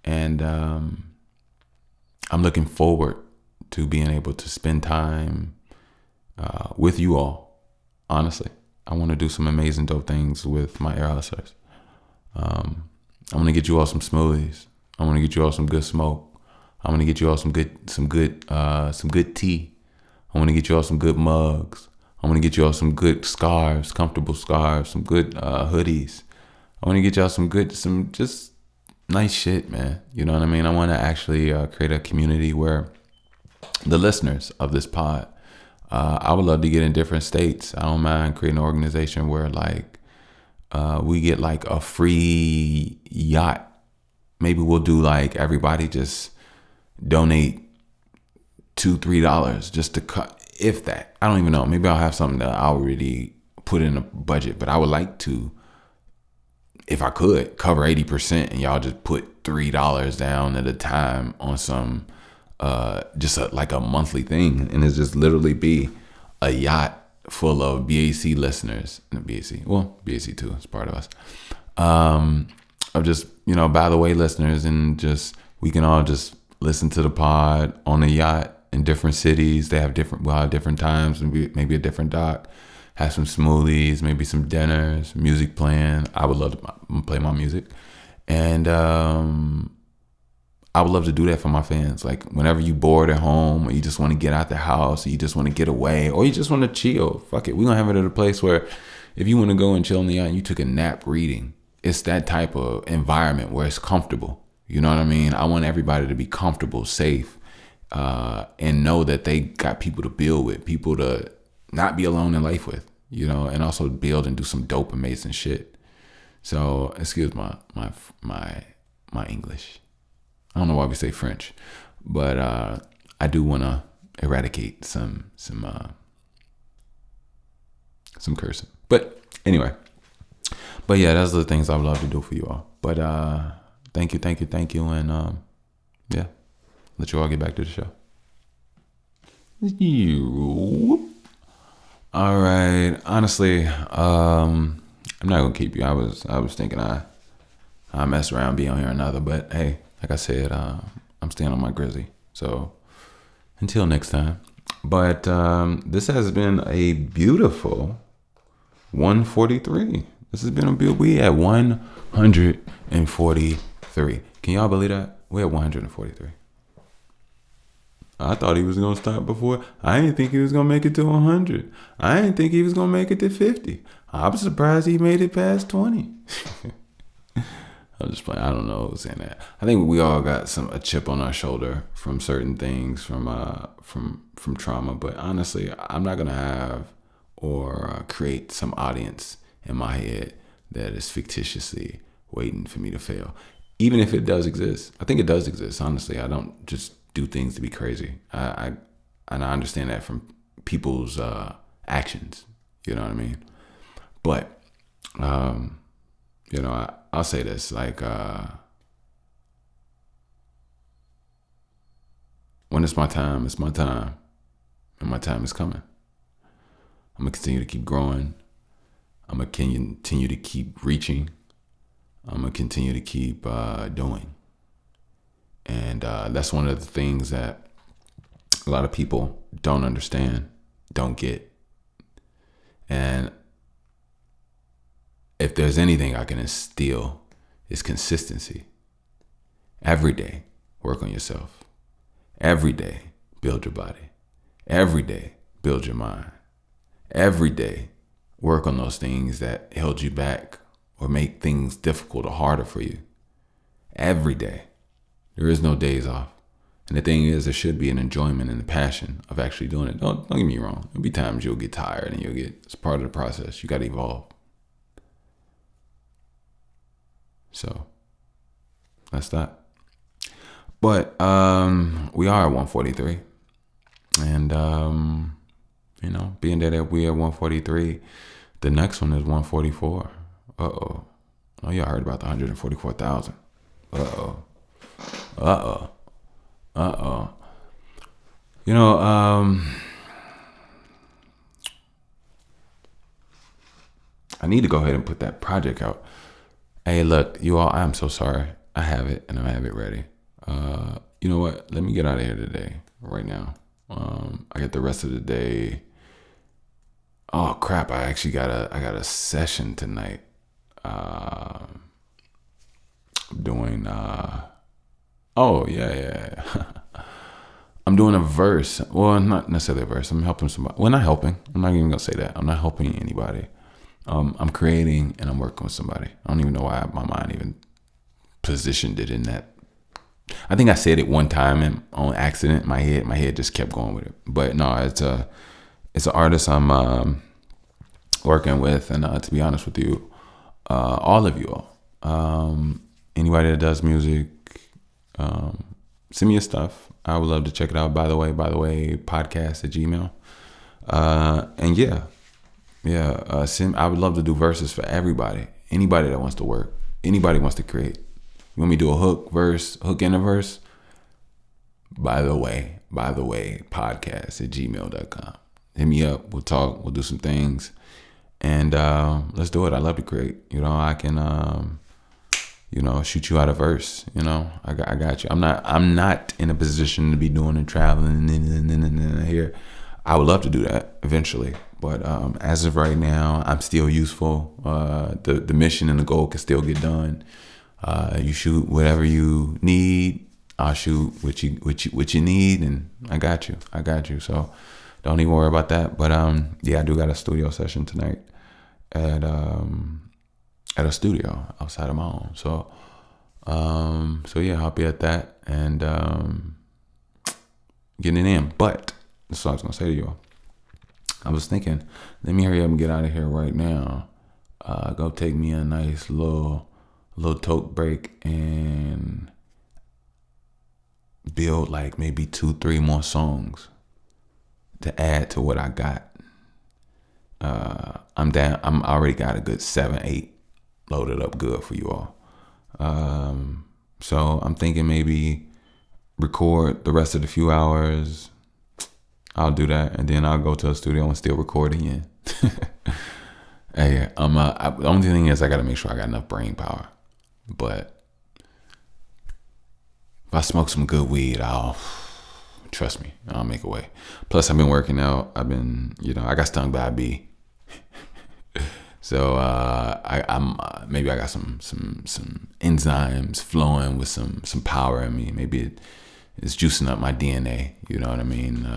and I'm looking forward to being able to spend time with you all. Honestly, I want to do some amazing, dope things with my air hustlers. I want to get you all some smoothies. I want to get you all some good smoke. I want to get you all some good tea. I want to get you all some good mugs. I want to get you all some good scarves, comfortable scarves, some good hoodies. I want to get y'all some just nice shit, man. You know what I mean? I want to actually create a community where the listeners of this pod, I would love to get in different states. I don't mind creating an organization where like we get like a free yacht. Maybe we'll do like everybody just donate $2-3 just to cut, if that. I don't even know. Maybe I'll have something that I already put in a budget, but I would like to, if I could, cover 80% and y'all just put $3 down at a time on some like a monthly thing, and it's just literally be a yacht full of BAC listeners. BAC too, it's part of us. Of just, by the way, listeners, and just we can all just listen to the pod on the yacht in different cities. We'll have different times, maybe a different dock, have some smoothies, maybe some dinners, music playing. I would love to play my music. And I would love to do that for my fans. Like whenever you bored at home, or you just want to get out the house, or you just want to get away, or you just want to chill, fuck it. We're going to have it at a place where if you want to go and chill on the yacht and you took a nap reading, it's that type of environment where it's comfortable. You know what I mean? I want everybody to be comfortable, safe, and know that they got people to build with, people to not be alone in life with, and also build and do some dope, amazing shit. So excuse my English. I don't know why we say French, but I do want to eradicate some cursing. But anyway, yeah, those are the things I would love to do for you all. But thank you, and yeah, let you all get back to the show. All right. Honestly, I'm not gonna keep you. I was thinking I mess around, be on here another, but hey, like I said, I'm staying on my Grizzy. So until next time. But this has been a beautiful 143. This has been we at 143. Can y'all believe that? We're at 143. I thought he was going to stop before. I didn't think he was going to make it to 100. I didn't think he was going to make it to 50. I was surprised he made it past 20. I'm just playing. I don't know who's saying that. I think we all got a chip on our shoulder from certain things, from trauma. But honestly, I'm not going to have or create some audience in my head that is fictitiously waiting for me to fail. Even if it does exist. I think it does exist, honestly. I don't just do things to be crazy. And I understand that from people's actions. You know what I mean? But, I'll say this, like, when it's my time, it's my time. And my time is coming. I'm going to continue to keep growing. I'm going to continue to keep reaching. I'm going to continue to keep doing. And that's one of the things that a lot of people don't understand, don't get. And if there's anything I can instill, it's consistency. Every day, work on yourself. Every day, build your body. Every day, build your mind. Every day, work on those things that held you back or make things difficult or harder for you. Every day. There is no days off. And the thing is, there should be an enjoyment and a passion of actually doing it. Don't get me wrong. There'll be times you'll get tired and it's part of the process. You got to evolve. So that's that. But we are at 143. And being that we are 143, the next one is 144. Uh-oh. Oh, y'all heard about the 144,000. Uh-oh. Uh-oh. Uh-oh. I need to go ahead and put that project out. Hey, look, you all, I'm so sorry. I have it, and I have it ready. You know what? Let me get out of here today, right now. I got the rest of the day. Oh crap! I got a session tonight. Doing. Oh yeah. I'm doing a verse. Well, not necessarily a verse. I'm helping somebody. Well, not helping. I'm not even gonna say that. I'm not helping anybody. I'm creating and I'm working with somebody. I don't even know why my mind even positioned it in that. I think I said it one time and on accident. My head just kept going with it. But no, it's an artist I'm working with, and to be honest with you, all of you all, anybody that does music, send me your stuff. I would love to check it out. By the way, podcast@gmail. And I would love to do verses for everybody. Anybody that wants to work. Anybody wants to create. You want me to do a hook and a verse? By the way, podcast@gmail.com. Hit me up. We'll talk. We'll do some things. And let's do it. I love to create. I can shoot you out a verse. I got you. I'm not in a position to be doing the traveling here. I would love to do that eventually. But as of right now, I'm still useful. The mission and the goal can still get done. You shoot whatever you need. I'll shoot what you need, and I got you. So don't even worry about that. But I do got a studio session tonight at a studio outside of my own. So I'll be at that and getting it in. But that's what I was gonna say to you all. I was thinking, let me hurry up and get out of here right now. Go take me a nice little toke break and build like maybe 2-3 more songs to add to what I got. I'm down. I'm already got a good 7-8 loaded up good for you all. So I'm thinking maybe record the rest of the few hours. I'll do that, and then I'll go to a studio and still record again. Hey, the only thing is I got to make sure I got enough brain power. But if I smoke some good weed, trust me, I'll make a way. Plus, I've been working out. I got stung by a bee. So I'm maybe I got some enzymes flowing with some power in me. Maybe it's juicing up my DNA. You know what I mean?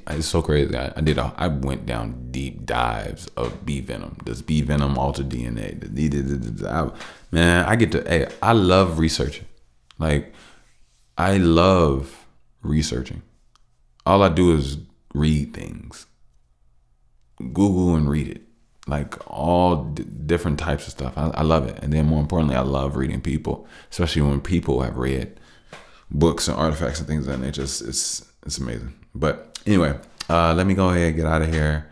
It's so crazy. I went down deep dives of bee venom. Does bee venom alter DNA? I love researching. Like, I love researching. All I do is read things. Google and read it. Like all different types of stuff. I love it. And then more importantly, I love reading people, especially when people have read books and artifacts and things of that nature. It's amazing. But anyway, let me go ahead and get out of here.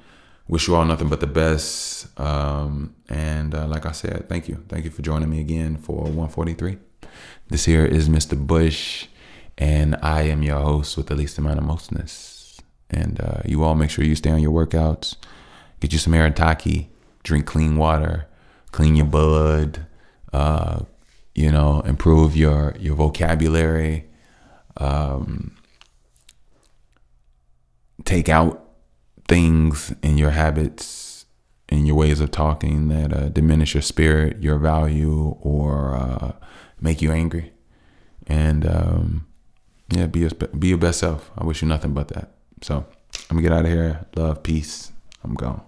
Wish you all nothing but the best. And like I said, thank you. Thank you for joining me again for 143. This here is Mr. Bush, and I am your host with the least amount of mostness. And you all make sure you stay on your workouts. Get you some Arataki, drink clean water, clean your blood, improve your vocabulary, take out things in your habits, in your ways of talking that diminish your spirit, your value, or make you angry. And be your best self. I wish you nothing but that. So I'm gonna get out of here. Love, peace. I'm gone.